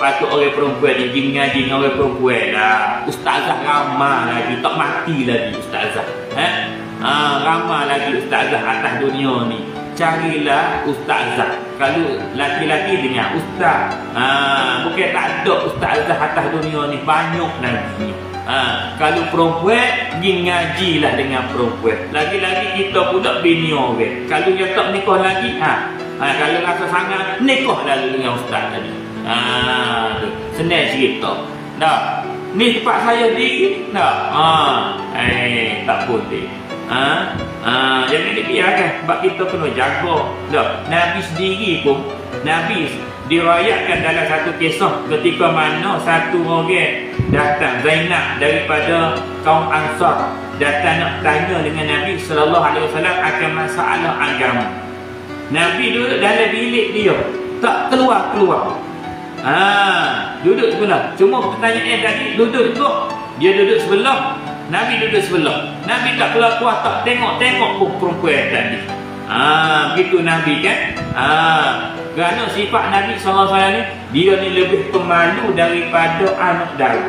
patut orang perempuan ni pergi mengaji dengan orang perempuan lah. Ustazah ramah lagi, tak mati lagi ustazah. Ramah lagi ustazah atas dunia ni. Carilah ustazah. Kalau laki-laki dengar ustaz, bukan tak ada ustazah atas dunia ni, banyak lagi. Kalau perempuan, pergi ngajilah dengan perempuan. Lagi-lagi kita pula bini orang. Kalau dia tak nikah lagi, kalau rasa sangat, nikahlah dengan ustaz tadi. Senang cerita. Dah. Ni tempat saya diri. Dah. Tak boleh. Jangan dibiarkan. Sebab kita kena jaga. Dah. Nabi sendiri pun, Nabi dirayatkan dalam satu kisah ketika mana satu orang datang, Zainab daripada kaum Ansar, datang nak tanya dengan Nabi sallallahu alaihi wasallam akan masalah agama. Nabi duduk dalam bilik dia, tak keluar-keluar. Duduk sebelah. Cuma pertanyaan tadi duduk juga. Dia duduk sebelah, Nabi duduk sebelah. Nabi tak keluar-keluar, tak tengok-tengok pun perempuan tadi. Begitu Nabi kan. Kerana sifat Nabi SAW ni, dia ni lebih pemalu daripada anak dara.